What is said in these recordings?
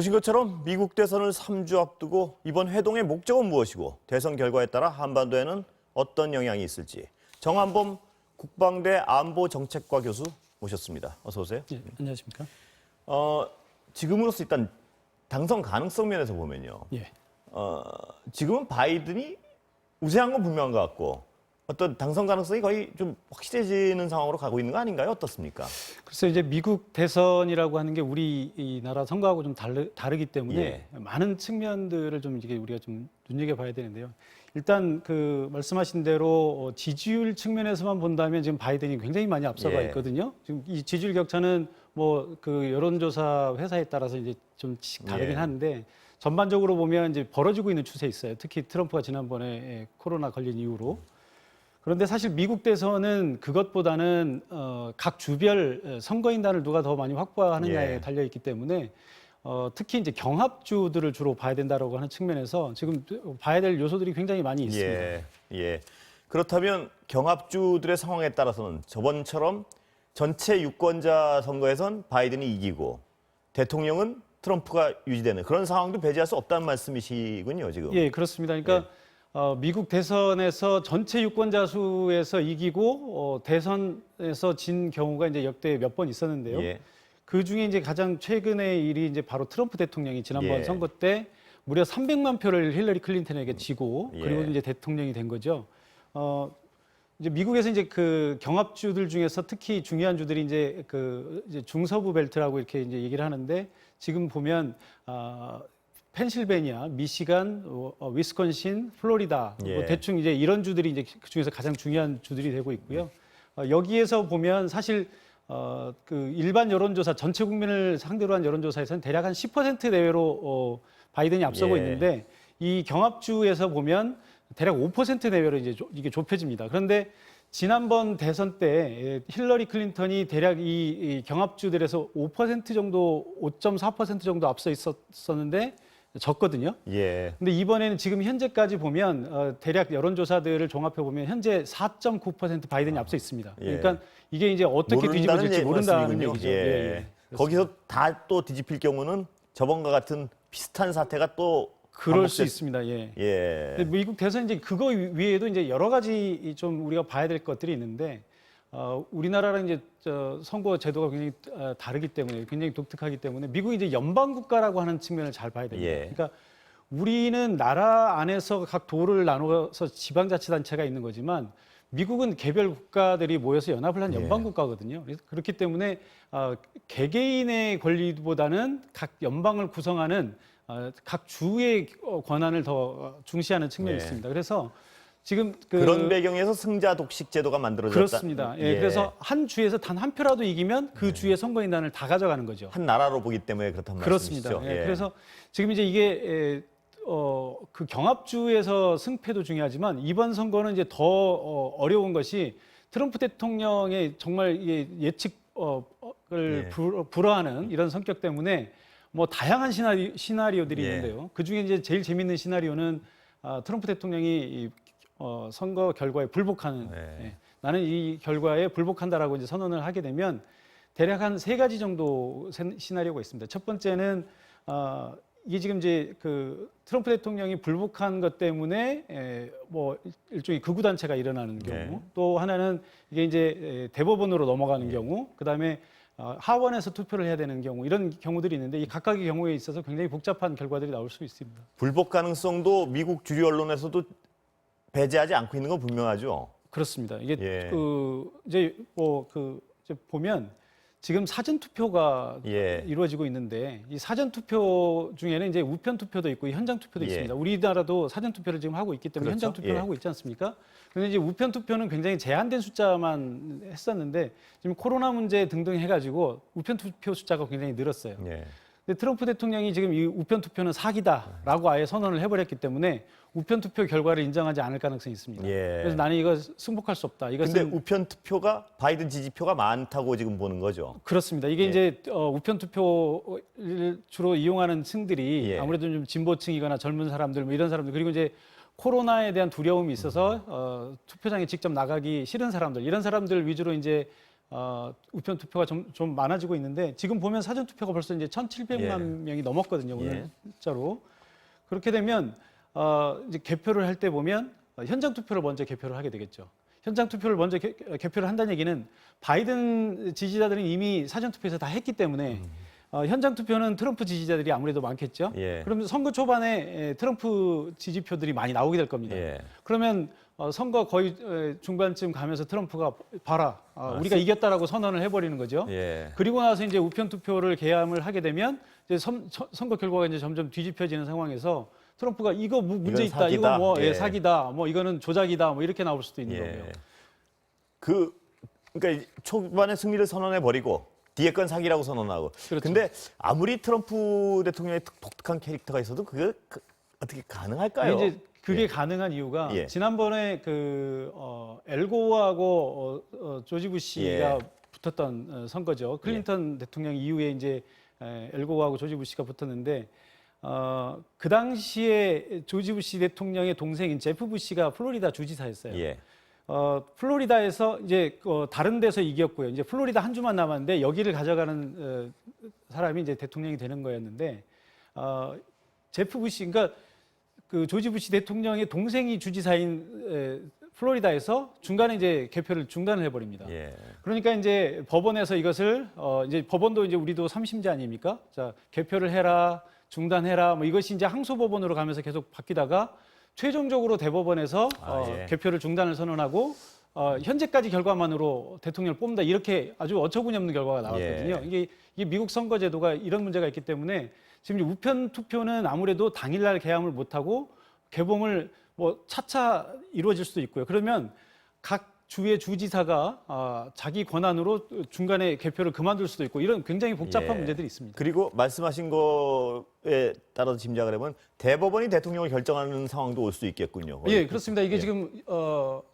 보신 것처럼 미국 대선을 3주 앞두고 이번 회동의 목적은 무엇이고 대선 결과에 따라 한반도에는 어떤 영향이 있을지 정한범 국방대 안보정책과 교수 모셨습니다. 어서 오세요. 예, 안녕하십니까? 지금으로서 일단 당선 가능성 면에서 보면요. 예. 지금은 바이든이 우세한 건 분명한 것 같고 어떤 당선 가능성이 거의 좀 확실해지는 상황으로 가고 있는 거 아닌가요? 어떻습니까? 글쎄 이제 미국 대선이라고 하는 게 우리 이 나라 선거하고 좀 다르기 때문에 예. 많은 측면들을 좀 이게 우리가 좀 눈여겨봐야 되는데요. 일단 그 말씀하신 대로 지지율 측면에서만 본다면 지금 바이든이 굉장히 많이 앞서가 예. 있거든요. 지금 이 지지율 격차는 뭐 그 여론조사 회사에 따라서 이제 좀씩 다르긴 예. 한데 전반적으로 보면 이제 벌어지고 있는 추세에 있어요. 특히 트럼프가 지난번에 코로나 걸린 이후로. 그런데 사실 미국 대선은 그것보다는 각 주별 선거인단을 누가 더 많이 확보하느냐에 예. 달려 있기 때문에 특히 이제 경합주들을 주로 봐야 된다라고 하는 측면에서 지금 봐야 될 요소들이 굉장히 많이 있습니다. 예. 예. 그렇다면 경합주들의 상황에 따라서는 저번처럼 전체 유권자 선거에선 바이든이 이기고 대통령은 트럼프가 유지되는 그런 상황도 배제할 수 없다는 말씀이시군요, 지금. 예, 그렇습니다. 그러니까 미국 대선에서 전체 유권자 수에서 이기고 대선에서 진 경우가 이제 역대 몇 번 있었는데요. 예. 그 중에 이제 가장 최근의 일이 이제 바로 트럼프 대통령이 지난번 예. 선거 때 무려 300만 표를 힐러리 클린턴에게 지고 예. 그리고 이제 대통령이 된 거죠. 이제 미국에서 이제 그 경합주들 중에서 특히 중요한 주들이 이제 그 이제 중서부 벨트라고 이렇게 이제 얘기를 하는데 지금 보면 펜실베니아, 미시간, 위스콘신, 플로리다 예. 뭐 대충 이제 이런 주들이 이제 그 중에서 가장 중요한 주들이 되고 있고요. 여기에서 보면 사실 그 일반 여론조사 전체 국민을 상대로 한 여론조사에서는 대략 한 10% 내외로 바이든이 앞서고 예. 있는데 이 경합주에서 보면 대략 5% 내외로 이제 이게 좁혀집니다. 그런데 지난번 대선 때 힐러리 클린턴이 대략 이 경합주들에서 5% 정도, 5.4% 정도 앞서 있었는데 졌거든요. 예. 근데 이번에는 지금 현재까지 보면 대략 여론조사들을 종합해 보면 현재 4.9% 바이든이 앞서 있습니다. 예. 그러니까 이게 이제 어떻게 뒤집어질지 모른다는 말씀이군요. 얘기죠. 예. 예. 거기서 다 또 뒤집힐 경우는 저번과 같은 비슷한 사태가 또 그럴 수 반복될 있습니다. 예. 예. 근데 미국 대선 이제 그거 위에도 이제 여러 가지 좀 우리가 봐야 될 것들이 있는데 우리나라랑 이제 선거 제도가 굉장히 다르기 때문에 굉장히 독특하기 때문에 미국이 이제 연방 국가라고 하는 측면을 잘 봐야 됩니다. 예. 그러니까 우리는 나라 안에서 각 도를 나누어서 지방자치단체가 있는 거지만 미국은 개별 국가들이 모여서 연합을 한 연방 국가거든요. 그래서 그렇기 때문에 개개인의 권리보다는 각 연방을 구성하는 각 주의 권한을 더 중시하는 측면이 네. 있습니다. 그래서 지금 그런 배경에서 승자 독식 제도가 만들어졌다. 그렇습니다. 예, 그래서 한 주에서 단 한 표라도 이기면 그 주의 선거인단을 다 가져가는 거죠. 한 나라로 보기 때문에 그렇단 그렇습니다. 말씀이시죠. 예, 그래서 지금 이제 이게 그 경합주에서 승패도 중요하지만 이번 선거는 이제 더 어려운 것이 트럼프 대통령의 정말 이게 예측을 불허하는 이런 성격 때문에 뭐 다양한 시나리오들이 예. 있는데요. 그 중에 이제 제일 재밌는 시나리오는 트럼프 대통령이 선거 결과에 불복하는 네. 나는 이 결과에 불복한다라고 이제 선언을 하게 되면 대략 한 세 가지 정도 시나리오가 있습니다. 첫 번째는 이게 지금 이제 그 트럼프 대통령이 불복한 것 때문에 뭐 일종의 극우 단체가 일어나는 경우, 네. 또 하나는 이게 이제 대법원으로 넘어가는 경우, 그다음에 하원에서 투표를 해야 되는 경우 이런 경우들이 있는데 이 각각의 경우에 있어서 굉장히 복잡한 결과들이 나올 수 있습니다. 불복 가능성도 미국 주류 언론에서도 배제하지 않고 있는 건 분명하죠. 그렇습니다. 이게 예. 이제 이제 보면 지금 사전 투표가 예. 이루어지고 있는데 이 사전 투표 중에는 이제 우편 투표도 있고 현장 투표도 예. 있습니다. 우리나라도 사전 투표를 지금 하고 있기 때문에 그렇죠. 현장 투표를 예. 하고 있지 않습니까? 그런데 이제 우편 투표는 굉장히 제한된 숫자만 했었는데 지금 코로나 문제 등등 해가지고 우편 투표 숫자가 굉장히 늘었어요. 예. 근데 트럼프 대통령이 지금 이 우편 투표는 사기다라고 아예 선언을 해버렸기 때문에 우편 투표 결과를 인정하지 않을 가능성이 있습니다. 예. 그래서 나는 이거 승복할 수 없다. 근데 이것은 우편 투표가 바이든 지지표가 많다고 지금 보는 거죠. 그렇습니다. 이게 예. 이제 우편 투표를 주로 이용하는 층들이 예. 아무래도 좀 진보층이거나 젊은 사람들 뭐 이런 사람들 그리고 이제 코로나에 대한 두려움이 있어서 투표장에 직접 나가기 싫은 사람들 이런 사람들 위주로 이제 우편 투표가 좀 많아지고 있는데 지금 보면 사전 투표가 벌써 이제 1,700만 명이 넘었거든요. 오늘 숫자로. 그렇게 되면 이제 개표를 할 때 보면 현장 투표를 먼저 개표를 하게 되겠죠. 현장 투표를 먼저 개표를 한다는 얘기는 바이든 지지자들은 이미 사전 투표에서 다 했기 때문에 현장 투표는 트럼프 지지자들이 아무래도 많겠죠. 그러면 선거 초반에 트럼프 지지표들이 많이 나오게 될 겁니다. 그러면 선거 거의 중반쯤 가면서 트럼프가 봐라, 우리가 이겼다라고 선언을 해버리는 거죠. 그리고 나서 이제 우편 투표를 개함을 하게 되면 이제 선거 결과가 이제 점점 뒤집혀지는 상황에서 트럼프가 이거 문제 있다, 사기다. 이거 뭐 사기다, 뭐 이거는 조작이다, 뭐 이렇게 나올 수도 있는 거고요. 그러니까 초반에 승리를 선언해 버리고 뒤에 건 사기라고 선언하고. 그렇죠. 근데 아무리 트럼프 대통령의 독특한 캐릭터가 있어도 그게 어떻게 가능할까요? 이제 그게 가능한 이유가 지난번에 엘고하고 조지 부시가 붙었던 선거죠. 클린턴 대통령 이후에 이제 엘고하고 조지 부시가 붙었는데 그 당시에 조지 부시 대통령의 동생인 제프 부시가 플로리다 주지사였어요. 플로리다에서 이제 다른 데서 이겼고요. 이제 플로리다 한 주만 남았는데 여기를 가져가는 사람이 이제 대통령이 되는 거였는데 제프 부시, 그러니까 그 조지 부시 대통령의 동생이 주지사인 플로리다에서 중간에 이제 개표를 중단을 해버립니다. 그러니까 이제 법원에서 이것을 이제 법원도 이제 우리도 3심제 아닙니까? 자, 개표를 해라, 중단해라, 뭐 이것이 이제 항소법원으로 가면서 계속 바뀌다가 최종적으로 대법원에서 개표를 중단을 선언하고 현재까지 결과만으로 대통령을 뽑는다, 이렇게 아주 어처구니없는 결과가 나왔거든요. 이게 미국 선거제도가 이런 문제가 있기 때문에 지금 우편 투표는 아무래도 당일날 개함을 못하고 개봉을 뭐 차차 이루어질 수도 있고요. 그러면 각 주의 주지사가 자기 권한으로 중간에 개표를 그만둘 수도 있고, 이런 굉장히 복잡한 문제들이 있습니다. 그리고 말씀하신 거에 따라서 짐작을 해보면 대법원이 대통령을 결정하는 상황도 올 수 있겠군요. 예, 그렇습니다. 이게 지금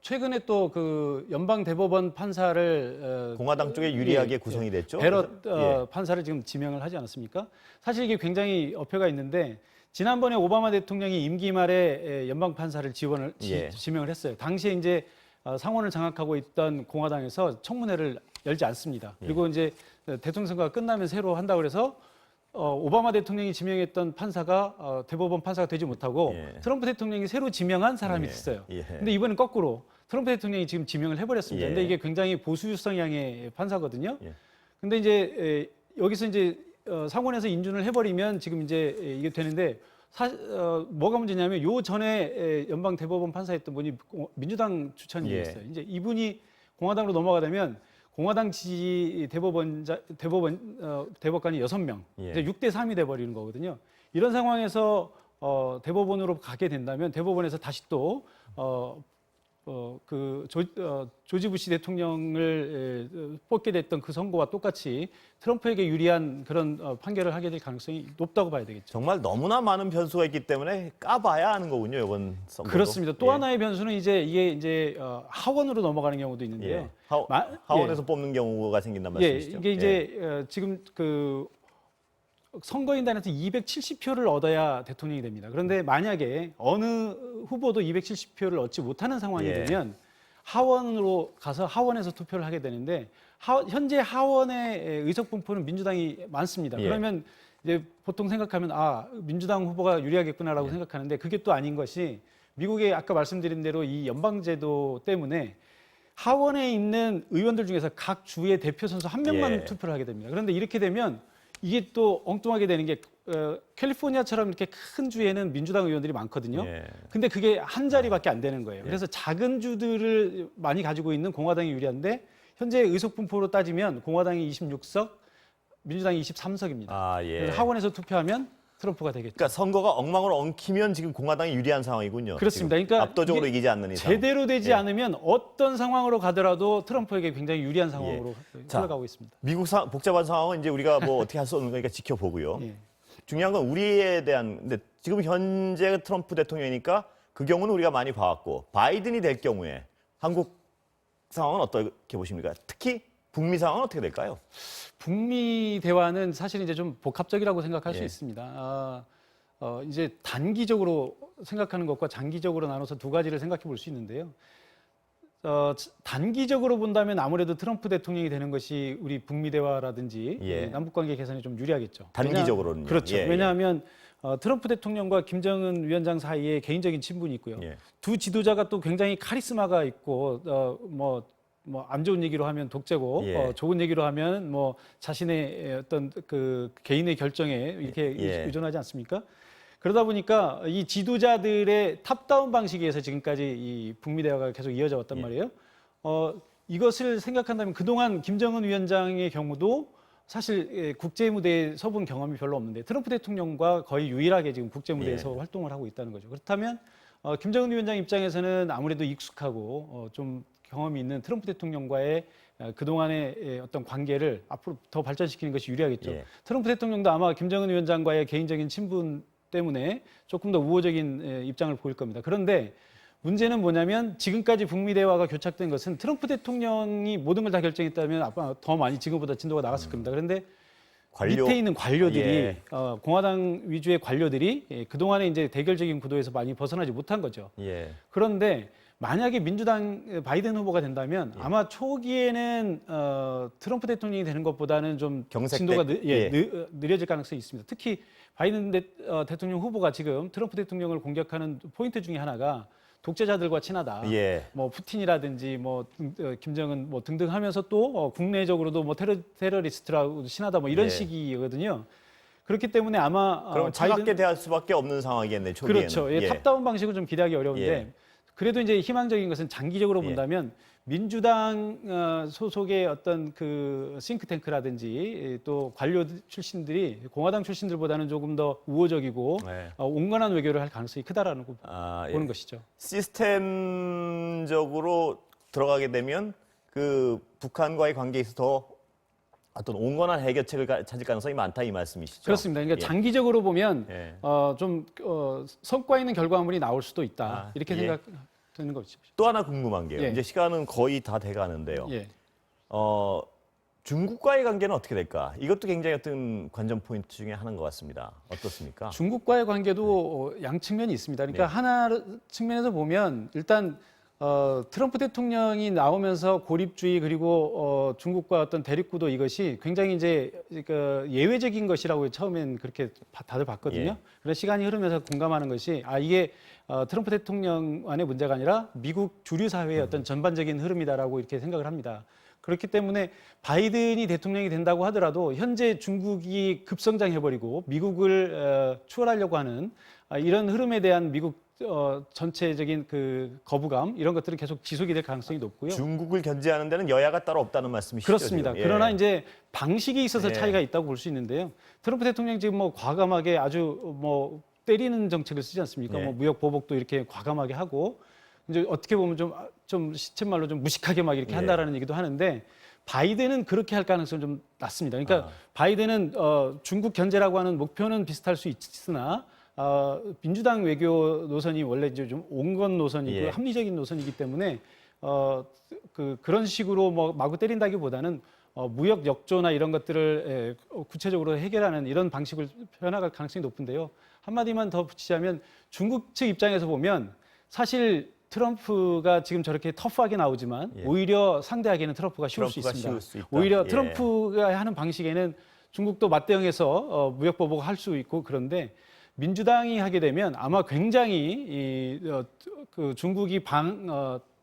최근에 또 그 연방 대법원 판사를 공화당 쪽에 유리하게 구성이 됐죠. 베럿 판사를 지금 지명을 하지 않았습니까? 사실 이게 굉장히 어폐가 있는데 지난번에 오바마 대통령이 임기 말에 연방 판사를 지명을 했어요. 당시에 이제 상원을 장악하고 있던 공화당에서 청문회를 열지 않습니다. 그리고 이제 대통령 선거가 끝나면 새로 한다고 그래서 오바마 대통령이 지명했던 판사가 대법원 판사가 되지 못하고 트럼프 대통령이 새로 지명한 사람이 됐어요. 근데 이번엔 거꾸로 트럼프 대통령이 지금 지명을 해버렸습니다. 근데 이게 굉장히 보수 성향의 판사거든요. 근데 이제 여기서 이제 상원에서 인준을 해버리면 지금 이제 이게 되는데 뭐가 문제냐면 요 전에 연방 대법원 판사였던 분이 민주당 추천이었어요. 이제 이분이 공화당으로 넘어가려면 공화당 지지 대법관이 6명, 이제 6대 3이 돼 버리는 거거든요. 이런 상황에서 대법원으로 가게 된다면 대법원에서 다시 또 조지 부시 대통령을 뽑게 됐던 그 선거와 똑같이 트럼프에게 유리한 그런 판결을 하게 될 가능성이 높다고 봐야 되겠죠. 정말 너무나 많은 변수가 있기 때문에 까봐야 하는 거군요, 이번 선거도. 그렇습니다. 또 하나의 변수는 이게 이제 하원으로 넘어가는 경우도 있는데요. 하원에서 뽑는 경우가 생긴단 말씀이시죠? 이게 이제 지금 그 선거인단에서 270표를 얻어야 대통령이 됩니다. 그런데 만약에 어느 후보도 270표를 얻지 못하는 상황이 되면 하원으로 가서 하원에서 투표를 하게 되는데 현재 하원의 의석 분포는 민주당이 많습니다. 그러면 이제 보통 생각하면 민주당 후보가 유리하겠구나라고 생각하는데 그게 또 아닌 것이 미국의 아까 말씀드린 대로 이 연방제도 때문에 하원에 있는 의원들 중에서 각 주의 대표 선수 한 명만 투표를 하게 됩니다. 그런데 이렇게 되면 이게 또 엉뚱하게 되는 게 캘리포니아처럼 이렇게 큰 주에는 민주당 의원들이 많거든요. 근데 그게 한 자리밖에 안 되는 거예요. 그래서 작은 주들을 많이 가지고 있는 공화당이 유리한데 현재 의석 분포로 따지면 공화당이 26석, 민주당이 23석입니다. 그래서 하원에서 투표하면 트럼프가 되겠죠. 그러니까 선거가 엉망으로 엉키면 지금 공화당이 유리한 상황이군요. 그렇습니다. 그러니까 압도적으로 이기지 않는 이상. 제대로 되지 않으면 어떤 상황으로 가더라도 트럼프에게 굉장히 유리한 상황으로 흘러가고 있습니다. 미국 복잡한 상황은 이제 우리가 뭐 어떻게 할 수 없는 거니까 지켜보고요. 중요한 건 우리에 대한, 근데 지금 현재 트럼프 대통령이니까 그 경우는 우리가 많이 봐왔고, 바이든이 될 경우에 한국 상황은 어떻게 보십니까? 특히 북미 상황은 어떻게 될까요? 북미 대화는 사실 이제 좀 복합적이라고 생각할 수 있습니다. 이제 단기적으로 생각하는 것과 장기적으로 나눠서 두 가지를 생각해 볼 수 있는데요. 단기적으로 본다면 아무래도 트럼프 대통령이 되는 것이 우리 북미 대화라든지 예. 남북 관계 개선에 좀 유리하겠죠. 단기적으로는요. 그렇죠. 예, 예. 왜냐하면 트럼프 대통령과 김정은 위원장 사이에 개인적인 친분이 있고요. 예. 두 지도자가 또 굉장히 카리스마가 있고 안 좋은 얘기로 하면 독재고 예. 좋은 얘기로 하면 뭐 자신의 어떤 그 개인의 결정에 이렇게 예. 의존하지 않습니까? 그러다 보니까 이 지도자들의 탑다운 방식에 의해서 지금까지 이 북미 대화가 계속 이어져 왔단 예. 말이에요. 이것을 생각한다면 그동안 김정은 위원장의 경우도 사실 국제 무대에 서본 경험이 별로 없는데 트럼프 대통령과 거의 유일하게 지금 국제 무대에서 예. 활동을 하고 있다는 거죠. 그렇다면 김정은 위원장 입장에서는 아무래도 익숙하고 좀 경험이 있는 트럼프 대통령과의 그동안의 어떤 관계를 앞으로 더 발전시키는 것이 유리하겠죠. 예. 트럼프 대통령도 아마 김정은 위원장과의 개인적인 친분 때문에 조금 더 우호적인 입장을 보일 겁니다. 그런데 문제는 뭐냐면 지금까지 북미 대화가 교착된 것은 트럼프 대통령이 모든 걸 다 결정했다면 아마 더 많이 지금보다 진도가 나갔을 겁니다. 그런데 밑에 있는 관료들이 예. 공화당 위주의 관료들이 그동안에 이제 대결적인 구도에서 많이 벗어나지 못한 거죠. 예. 그런데 만약에 민주당 바이든 후보가 된다면 예. 아마 초기에는 트럼프 대통령이 되는 것보다는 좀 경색 진도가 예. 느려질 가능성이 있습니다. 특히 바이든 대통령 후보가 지금 트럼프 대통령을 공격하는 포인트 중에 하나가 독재자들과 친하다. 예. 뭐 푸틴이라든지 뭐 김정은 뭐 등등 하면서 또 국내적으로도 뭐 테러리스트라고 친하다 뭐 이런 예. 식이거든요. 그렇기 때문에 아마 그럼 차갑게 대할 수밖에 없는 상황이겠네. 초기에는. 그렇죠. 예, 탑다운 방식은 좀 기대하기 어려운데 예. 그래도 이제 희망적인 것은 장기적으로 예. 본다면 민주당 소속의 어떤 그 싱크탱크라든지 또 관료 출신들이 공화당 출신들보다는 조금 더 우호적이고 네. 온건한 외교를 할 가능성이 크다라는 거 예. 보는 것이죠. 시스템적으로 들어가게 되면 그 북한과의 관계에서 더 어떤 온건한 해결책을 찾을 가능성이 많다 이 말씀이시죠? 그렇습니다. 그러니까 예. 장기적으로 보면 예. 성과 있는 결과물이 나올 수도 있다. 아, 이렇게 예. 생각되는 거죠. 또 하나 궁금한 게요. 예. 이제 시간은 거의 다 돼가는데요. 예. 중국과의 관계는 어떻게 될까? 이것도 굉장히 어떤 관전 포인트 중에 하나인 것 같습니다. 어떻습니까? 중국과의 관계도 양측면이 있습니다. 그러니까 네. 하나 측면에서 보면 일단 트럼프 대통령이 나오면서 고립주의 그리고 중국과 어떤 대립구도 이것이 굉장히 이제 그 예외적인 것이라고 처음엔 그렇게 다들 봤거든요. 예. 그래서 시간이 흐르면서 공감하는 것이 이게 트럼프 대통령만의 문제가 아니라 미국 주류 사회의 어떤 전반적인 흐름이다라고 이렇게 생각을 합니다. 그렇기 때문에 바이든이 대통령이 된다고 하더라도 현재 중국이 급성장해버리고 미국을 추월하려고 하는 이런 흐름에 대한 미국 전체적인 그 거부감 이런 것들은 계속 지속이 될 가능성이 높고요. 중국을 견제하는 데는 여야가 따로 없다는 말씀이시죠? 그렇습니다. 지금? 예. 그러나 이제 방식이 있어서 예. 차이가 있다고 볼 수 있는데요. 트럼프 대통령이 지금 뭐 과감하게 아주 뭐 때리는 정책을 쓰지 않습니까? 예. 뭐 무역 보복도 이렇게 과감하게 하고 이제 어떻게 보면 좀 시쳇말로 좀 무식하게 막 이렇게 예. 한다라는 얘기도 하는데 바이든은 그렇게 할 가능성이 좀 낮습니다. 그러니까 바이든은 중국 견제라고 하는 목표는 비슷할 수 있으나 민주당 외교 노선이 원래 이제 좀 온건 노선이고 예. 합리적인 노선이기 때문에 그런 식으로 뭐 마구 때린다기보다는 무역 역조나 이런 것들을 구체적으로 해결하는 이런 방식을 펴나갈 가능성이 높은데요. 한마디만 더 붙이자면 중국 측 입장에서 보면 사실 트럼프가 지금 저렇게 터프하게 나오지만 예. 오히려 상대하기에는 트럼프가 쉬울 수 트럼프가 있습니다. 쉬울 수 있다. 오히려 예. 트럼프가 하는 방식에는 중국도 맞대응해서 무역 보복을 할 수 있고 그런데 민주당이 하게 되면 아마 굉장히 그 중국이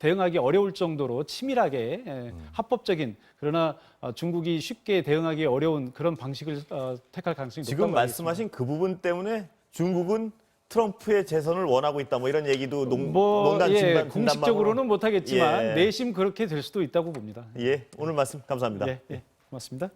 대응하기 어려울 정도로 치밀하게 합법적인 그러나 중국이 쉽게 대응하기 어려운 그런 방식을 택할 가능성이 높다고 지금 말씀하신 그 부분 때문에 중국은 트럼프의 재선을 원하고 있다. 뭐 이런 얘기도 농담 진담 공식적으로는 못하겠지만 예. 내심 그렇게 될 수도 있다고 봅니다. 예, 오늘 말씀 감사합니다. 예, 고맙습니다.